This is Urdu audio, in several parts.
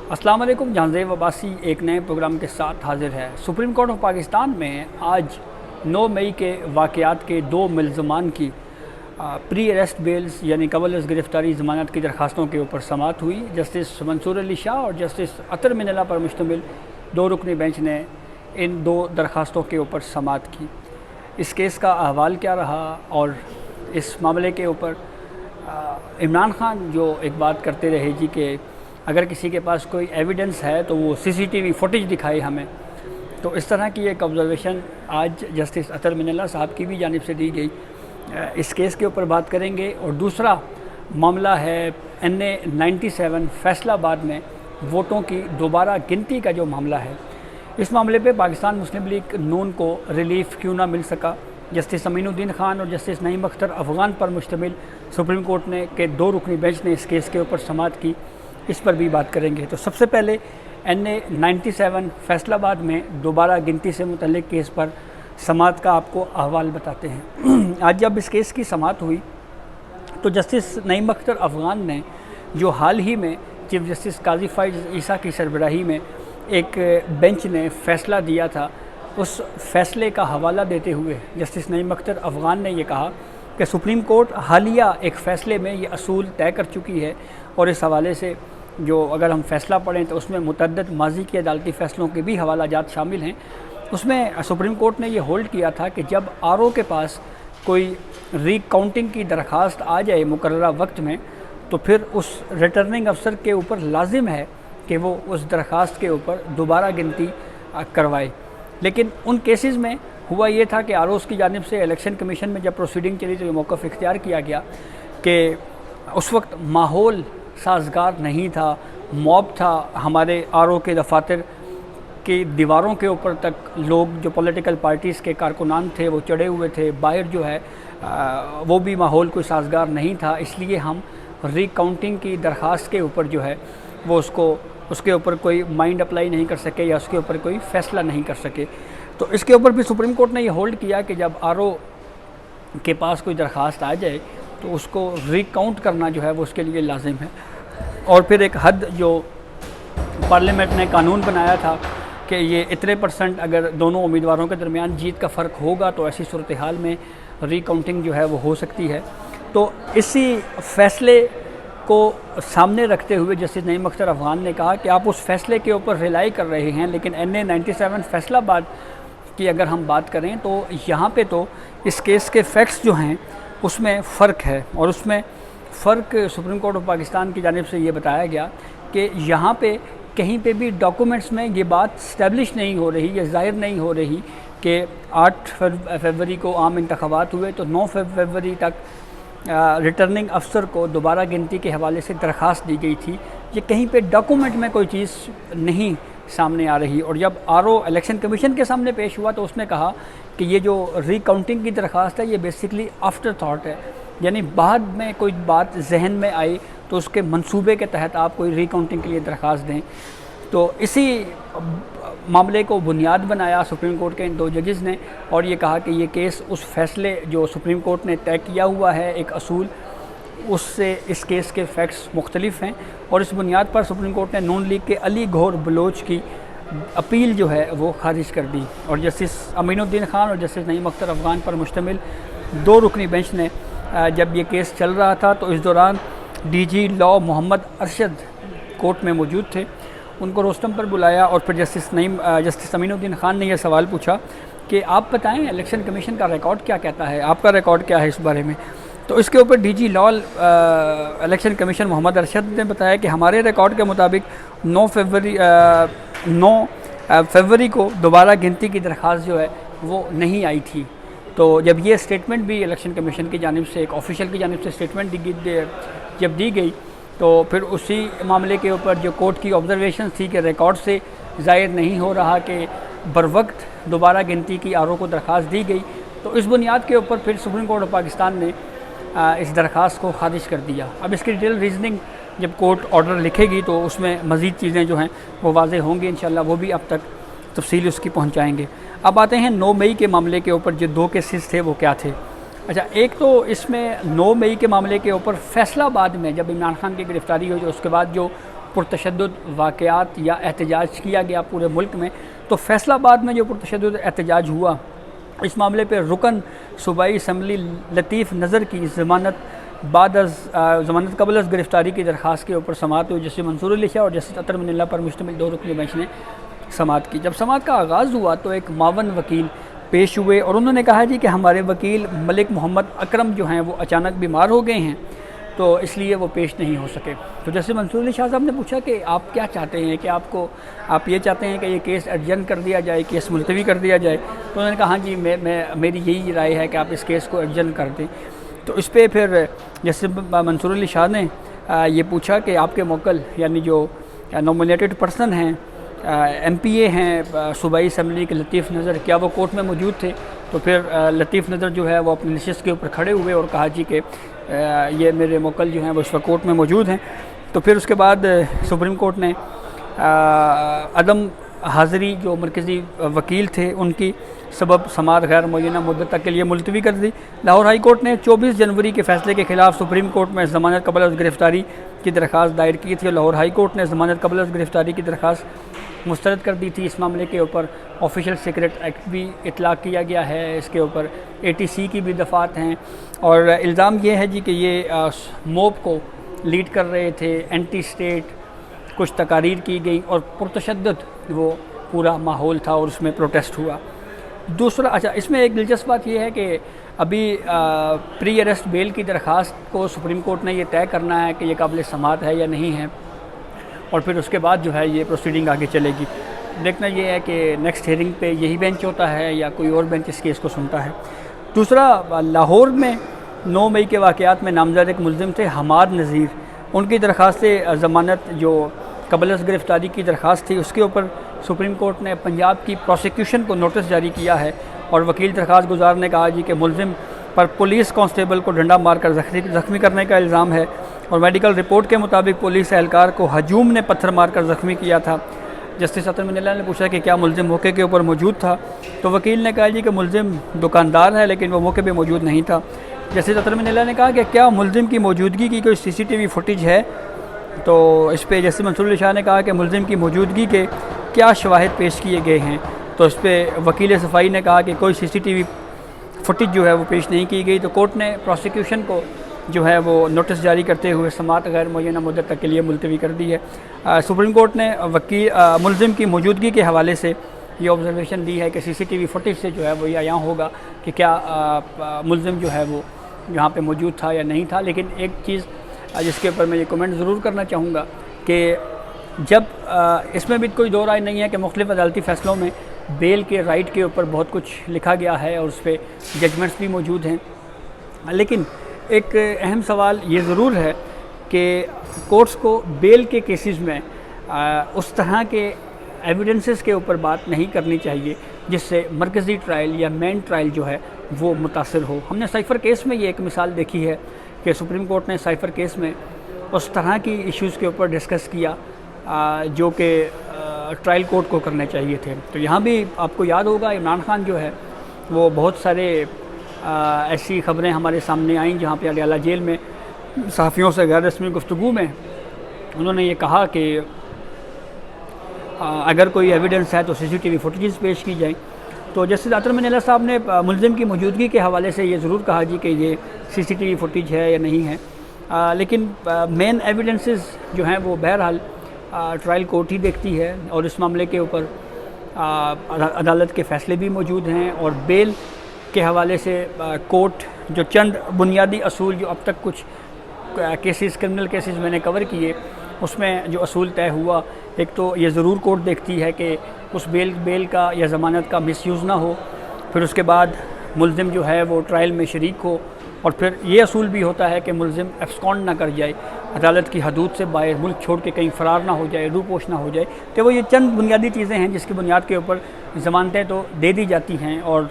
السلام علیکم، جہانزیب عباسی ایک نئے پروگرام کے ساتھ حاضر ہے۔ سپریم کورٹ آف پاکستان میں آج 9 مئی کے واقعات کے 2 ملزمان کی پری اریسٹ بیلز یعنی قبل از گرفتاری ضمانت کی درخواستوں کے اوپر سماعت ہوئی۔ جسٹس منصور علی شاہ اور جسٹس عطر من اللہ پر مشتمل 2 رکنی بینچ نے ان 2 درخواستوں کے اوپر سماعت کی۔ اس کیس کا احوال کیا رہا اور اس معاملے کے اوپر عمران خان جو ایک بات کرتے رہے جی کہ اگر کسی کے پاس کوئی ایویڈنس ہے تو وہ CCTV فوٹیج دکھائے ہمیں، تو اس طرح کی ایک آبزرویشن آج جسٹس عطر من اللہ صاحب کی بھی جانب سے دی گئی۔ اس کیس کے اوپر بات کریں گے۔ اور دوسرا معاملہ ہے NA 97 فیصلہ آباد میں ووٹوں کی دوبارہ گنتی کا جو معاملہ ہے۔ اس معاملے پہ پاکستان مسلم لیگ نون کو ریلیف کیوں نہ مل سکا، جسٹس امین الدین خان اور جسٹس نعیم اختر افغان پر مشتمل سپریم کورٹ نے کے 2 رکنی بینچ نے اس کیس کے اوپر سماعت کی، اس پر بھی بات کریں گے۔ تو سب سے پہلے NA 97 فیصل آباد میں دوبارہ گنتی سے متعلق کیس پر سماعت کا آپ کو احوال بتاتے ہیں۔ آج جب اس کیس کی سماعت ہوئی تو جسٹس نعیم اختر افغان نے جو حال ہی میں چیف جسٹس قاضی فائز عیسیٰ کی سربراہی میں ایک بینچ نے فیصلہ دیا تھا، اس فیصلے کا حوالہ دیتے ہوئے جسٹس نعیم اختر افغان نے یہ کہا کہ سپریم کورٹ حالیہ ایک فیصلے میں یہ اصول طے کر چکی ہے، اور اس حوالے سے جو اگر ہم فیصلہ پڑھیں تو اس میں متعدد ماضی کے عدالتی فیصلوں کے بھی حوالہ جات شامل ہیں۔ اس میں سپریم کورٹ نے یہ ہولڈ کیا تھا کہ جب RO کے پاس کوئی ری کاؤنٹنگ کی درخواست آ جائے مقررہ وقت میں، تو پھر اس ریٹرننگ افسر کے اوپر لازم ہے کہ وہ اس درخواست کے اوپر دوبارہ گنتی کروائے۔ لیکن ان کیسز میں ہوا یہ تھا کہ ROs کی جانب سے الیکشن کمیشن میں جب پروسیڈنگ چلی تو یہ موقف اختیار کیا گیا کہ اس وقت ماحول سازگار نہیں تھا، موب تھا، ہمارے RO کے دفاتر کی دیواروں کے اوپر تک لوگ جو پولیٹیکل پارٹیز کے کارکنان تھے وہ چڑھے ہوئے تھے، باہر جو ہے وہ بھی ماحول کوئی سازگار نہیں تھا، اس لیے ہم ری کاؤنٹنگ کی درخواست کے اوپر جو ہے وہ اس کے اوپر کوئی مائنڈ اپلائی نہیں کر سکے یا اس کے اوپر کوئی فیصلہ نہیں کر سکے۔ تو اس کے اوپر بھی سپریم کورٹ نے یہ ہولڈ کیا کہ جب RO کے پاس کوئی درخواست آ جائے تو اس کو ری کاؤنٹ کرنا جو ہے وہ اس کے لیے لازم ہے۔ اور پھر ایک حد جو پارلیمنٹ نے قانون بنایا تھا کہ یہ اتنے % اگر دونوں امیدواروں کے درمیان جیت کا فرق ہوگا تو ایسی صورتحال میں ری کاؤنٹنگ جو ہے وہ ہو سکتی ہے۔ تو اسی فیصلے کو سامنے رکھتے ہوئے جسٹس نعیم اختر افغان نے کہا کہ آپ اس فیصلے کے اوپر ریلائی کر رہے ہیں، لیکن NA 97 فیصلہ آباد کی اگر ہم بات کریں تو یہاں پہ تو اس کیس کے فیکٹس جو ہیں اس میں فرق ہے، اور اس میں فرق سپریم کورٹ آف پاکستان کی جانب سے یہ بتایا گیا کہ یہاں پہ کہیں پہ بھی ڈاکومنٹس میں یہ بات اسٹیبلش نہیں ہو رہی، یہ ظاہر نہیں ہو رہی کہ 8 فروری کو عام انتخابات ہوئے تو 9 فروری تک ریٹرننگ افسر کو دوبارہ گنتی کے حوالے سے درخواست دی گئی تھی۔ یہ کہیں پہ ڈاکومنٹ میں کوئی چیز نہیں سامنے آ رہی، اور جب RO الیکشن کمیشن کے سامنے پیش ہوا تو اس نے کہا کہ یہ جو ری کاؤنٹنگ کی درخواست ہے یہ بیسیکلی آفٹر تھاٹ ہے، یعنی بعد میں کوئی بات ذہن میں آئی تو اس کے منصوبے کے تحت آپ کوئی ری کاؤنٹنگ کے لیے درخواست دیں۔ تو اسی معاملے کو بنیاد بنایا سپریم کورٹ کے ان 2 ججز نے، اور یہ کہا کہ یہ کیس اس فیصلے جو سپریم کورٹ نے طے کیا ہوا ہے ایک اصول، اس سے اس کیس کے فیکٹس مختلف ہیں، اور اس بنیاد پر سپریم کورٹ نے نون لیگ کے علی گھور بلوچ کی اپیل جو ہے وہ خارج کر دی، اور جسٹس امین الدین خان اور جسٹس نعیم اختر افغان پر مشتمل 2 رکنی بینچ نے جب یہ کیس چل رہا تھا تو اس دوران DG لاء محمد ارشد کورٹ میں موجود تھے، ان کو روسٹم پر بلایا، اور پھر جسٹس امین الدین خان نے یہ سوال پوچھا کہ آپ بتائیں الیکشن کمیشن کا ریکارڈ کیا کہتا ہے، آپ کا ریکارڈ کیا ہے اس بارے میں۔ تو اس کے اوپر DG لاء الیکشن کمیشن محمد ارشد نے بتایا کہ ہمارے ریکارڈ کے مطابق 9 فروری کو دوبارہ گنتی کی درخواست جو ہے وہ نہیں آئی تھی۔ تو جب یہ اسٹیٹمنٹ بھی الیکشن کمیشن کی جانب سے ایک آفیشیل کی جانب سے اسٹیٹمنٹ جب دی گئی تو پھر اسی معاملے کے اوپر جو کورٹ کی آبزرویشن تھی کہ ریکارڈ سے ظاہر نہیں ہو رہا کہ بروقت دوبارہ گنتی کی RO کو درخواست دی گئی، تو اس بنیاد کے اوپر پھر سپریم کورٹ آف پاکستان نے اس درخواست کو خارج کر دیا۔ اب اس کی ڈیٹیل ریزننگ جب کورٹ آرڈر لکھے گی تو اس میں مزید چیزیں جو ہیں وہ واضح ہوں گی انشاءاللہ، وہ بھی اب تک تفصیل اس کی پہنچائیں گے۔ اب آتے ہیں 9 مئی کے معاملے کے اوپر جو 2 کیسز تھے وہ کیا تھے۔ اچھا، ایک تو اس میں 9 مئی کے معاملے کے اوپر فیصلہ آباد میں جب عمران خان کی گرفتاری ہوئی، اس کے بعد جو پرتشدد واقعات یا احتجاج کیا گیا پورے ملک میں، تو فیصل آباد میں جو پرتشدد احتجاج ہوا، اس معاملے پہ رکن صوبائی اسمبلی لطیف نظر کی ضمانت قبل از گرفتاری کی درخواست کے اوپر سماعت ہوئی، جسٹس منصور علی شاہ اور جسٹس اطہر من اللہ پر مشتمل 2 رکنی بینچ نے سماعت کی۔ جب سماعت کا آغاز ہوا تو ایک معاون وکیل پیش ہوئے اور انہوں نے کہا جی کہ ہمارے وکیل ملک محمد اکرم جو ہیں وہ اچانک بیمار ہو گئے ہیں، تو اس لیے وہ پیش نہیں ہو سکے۔ تو جسٹس منصور علی شاہ صاحب نے پوچھا کہ آپ کیا چاہتے ہیں، کہ آپ یہ چاہتے ہیں کہ یہ کیس ایڈجرن کر دیا جائے، کیس ملتوی کر دیا جائے؟ تو انہوں نے کہا ہاں جی میری یہی رائے ہے کہ آپ اس کیس کو ایڈجرن کر دیں۔ تو اس پہ پھر جسٹس منصور علی شاہ نے یہ پوچھا کہ آپ کے موکل یعنی جو نومینیٹڈ پرسن ہیں، ایم پی اے ہیں صوبائی اسمبلی کے لطیف نظر، کیا وہ کورٹ میں موجود تھے؟ تو پھر لطیف نظر جو ہے وہ اپنی نشست کے اوپر کھڑے ہوئے اور کہا جی کہ یہ میرے موکل جو ہیں وہ اس وقت کورٹ میں موجود ہیں۔ تو پھر اس کے بعد سپریم کورٹ نے عدم حاضری جو مرکزی وکیل تھے ان کی سبب سماعت غیر معینہ مدت تک کے لیے ملتوی کر دی۔ لاہور ہائی کورٹ نے 24 جنوری کے فیصلے کے خلاف سپریم کورٹ میں ضمانت قبل از گرفتاری کی درخواست دائر کی تھی، اور لاہور ہائی کورٹ نے ضمانت قبل از گرفتاری کی درخواست مسترد کر دی تھی۔ اس معاملے کے اوپر آفیشل سیکرٹ ایکٹ بھی اطلاق کیا گیا ہے، اس کے اوپر ATC کی بھی دفعات ہیں، اور الزام یہ ہے جی کہ یہ موب کو لیڈ کر رہے تھے، اینٹی اسٹیٹ کچھ تقاریر کی گئی اور پرتشدد وہ پورا ماحول تھا اور اس میں پروٹیسٹ ہوا۔ دوسرا اس میں ایک دلچسپ بات یہ ہے کہ ابھی پری اریسٹ بیل کی درخواست کو سپریم کورٹ نے یہ طے کرنا ہے کہ یہ قابل سماعت ہے یا نہیں ہے، اور پھر اس کے بعد جو ہے یہ پروسیڈنگ آگے چلے گی۔ دیکھنا یہ ہے کہ نیکسٹ ہیئرنگ پہ یہی بینچ ہوتا ہے یا کوئی اور بینچ اس کیس کو سنتا ہے۔ دوسرا، لاہور میں 9 مئی کے واقعات میں نامزد ایک ملزم تھے حماد نذیر، ان کی درخواست ضمانت جو قبل از گرفتاری کی درخواست تھی اس کے اوپر سپریم کورٹ نے پنجاب کی پروسیکیوشن کو نوٹس جاری کیا ہے، اور وکیل درخواست گزار نے کہا جی کہ ملزم پر پولیس کانسٹیبل کو ڈنڈا مار کر زخمی کرنے کا الزام ہے، اور میڈیکل رپورٹ کے مطابق پولیس اہلکار کو ہجوم نے پتھر مار کر زخمی کیا تھا۔ جسٹس اطہر من اللہ نے پوچھا کہ کیا ملزم موقع کے اوپر موجود تھا؟ تو وکیل نے کہا جی کہ ملزم دکاندار ہے لیکن وہ موقع پہ موجود نہیں تھا۔ جسٹس اطہر من اللہ نے کہا کہ کیا ملزم کی موجودگی کی کوئی CCTV فوٹیج ہے؟ تو اس پہ جسٹس منصور علی شاہ نے کہا کہ ملزم کی موجودگی کے کیا شواہد پیش کیے گئے ہیں؟ تو اس پہ وکیل صفائی نے کہا کہ کوئی CCTV فوٹیج جو ہے وہ پیش نہیں کی گئی۔ تو کورٹ نے پروسیکیوشن کو جو ہے وہ نوٹس جاری کرتے ہوئے سماعت غیر معینہ مدت تک کے لیے ملتوی کر دی ہے۔ سپریم کورٹ نے ملزم کی موجودگی کے حوالے سے یہ آبزرویشن دی ہے کہ CCTV فوٹیج سے جو ہے وہ یہ عیاں ہوگا کہ کیا ملزم جو ہے وہ یہاں پہ موجود تھا یا نہیں تھا۔ لیکن ایک چیز جس کے اوپر میں یہ کمنٹ ضرور کرنا چاہوں گا کہ جب اس میں بھی کوئی دو رائے نہیں ہے کہ مختلف عدالتی فیصلوں میں بیل کے رائٹ کے اوپر بہت کچھ لکھا گیا ہے اور اس پہ ججمنٹس بھی موجود ہیں، لیکن ایک اہم سوال یہ ضرور ہے کہ کورٹس کو بیل کے کیسز میں اس طرح کے ایویڈنسز کے اوپر بات نہیں کرنی چاہیے جس سے مرکزی ٹرائل یا مین ٹرائل جو ہے وہ متاثر ہو۔ ہم نے سائفر کیس میں یہ ایک مثال دیکھی ہے کہ سپریم کورٹ نے سائفر کیس میں اس طرح کی ایشوز کے اوپر ڈسکس کیا جو کہ ٹرائل کورٹ کو کرنے چاہیے تھے۔ تو یہاں بھی آپ کو یاد ہوگا عمران خان جو ہے وہ بہت سارے ایسی خبریں ہمارے سامنے آئیں جہاں پہ اڈیالہ جیل میں صحافیوں سے غیر رسمی گفتگو میں انہوں نے یہ کہا کہ اگر کوئی ایویڈنس ہے تو CCTV فوٹیجز پیش کی جائیں۔ تو جسٹس اطہر من اللہ صاحب نے ملزم کی موجودگی کے حوالے سے یہ ضرور کہا جی کہ یہ CCTV فوٹیج ہے یا نہیں ہے، لیکن مین ایویڈنسز جو ہیں وہ بہرحال ٹرائل کورٹ ہی دیکھتی ہے، اور اس معاملے کے اوپر عدالت کے فیصلے بھی موجود ہیں، اور بیل کے حوالے سے کورٹ جو چند بنیادی اصول جو اب تک کچھ کیسز کرمنل کیسز میں نے کور کیے اس میں جو اصول طے ہوا، ایک تو یہ ضرور کورٹ دیکھتی ہے کہ اس بیل کا یا ضمانت کا مس یوز نہ ہو، پھر اس کے بعد ملزم جو ہے وہ ٹرائل میں شریک ہو، اور پھر یہ اصول بھی ہوتا ہے کہ ملزم ایبسکونڈ نہ کر جائے، عدالت کی حدود سے باہر ملک چھوڑ کے کہیں فرار نہ ہو جائے، روپوش نہ ہو جائے۔ تو وہ یہ چند بنیادی چیزیں ہیں جس کی بنیاد کے اوپر ضمانتیں تو دے دی جاتی ہیں، اور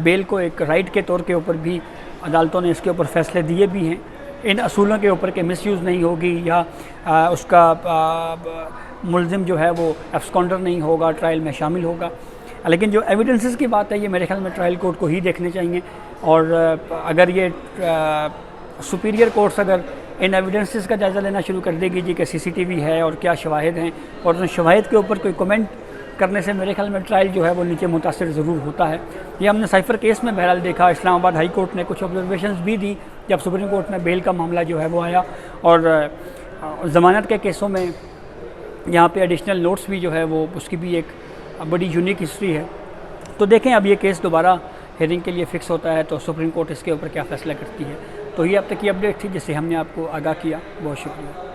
بیل کو ایک رائٹ کے طور کے اوپر بھی عدالتوں نے اس کے اوپر فیصلے دیے بھی ہیں، ان اصولوں کے اوپر کہ مس یوز نہیں ہوگی یا اس کا ملزم جو ہے وہ ایبسکونڈر نہیں ہوگا، ٹرائل میں شامل ہوگا۔ لیکن جو ایویڈنسز کی بات ہے یہ میرے خیال میں ٹرائل کورٹ کو ہی دیکھنے چاہیے، اور اگر یہ سپیریئر کورٹس اگر ان ایویڈنسز کا جائزہ لینا شروع کر دے گی جی کہ CCTV ہے اور کیا شواہد ہیں، اور ان شواہد کے اوپر کوئی کمنٹ کرنے سے میرے خیال میں ٹرائل جو ہے وہ نیچے متاثر ضرور ہوتا ہے۔ یہ ہم نے سائفر کیس میں بہرحال دیکھا، اسلام آباد ہائی کورٹ نے کچھ آبزرویشنز بھی دی جب سپریم کورٹ میں بیل کا معاملہ جو ہے وہ آیا، اور ضمانت کے کیسوں میں یہاں پہ ایڈیشنل نوٹس بھی جو ہے وہ اس کی بھی ایک بڑی یونیک ہسٹری ہے۔ تو دیکھیں اب یہ کیس دوبارہ ہیئرنگ کے لیے فکس ہوتا ہے تو سپریم کورٹ اس کے اوپر کیا فیصلہ کرتی ہے۔ تو یہ اب تک کی اپڈیٹ تھی جس سے ہم نے آپ کو آگاہ کیا، بہت شکریہ۔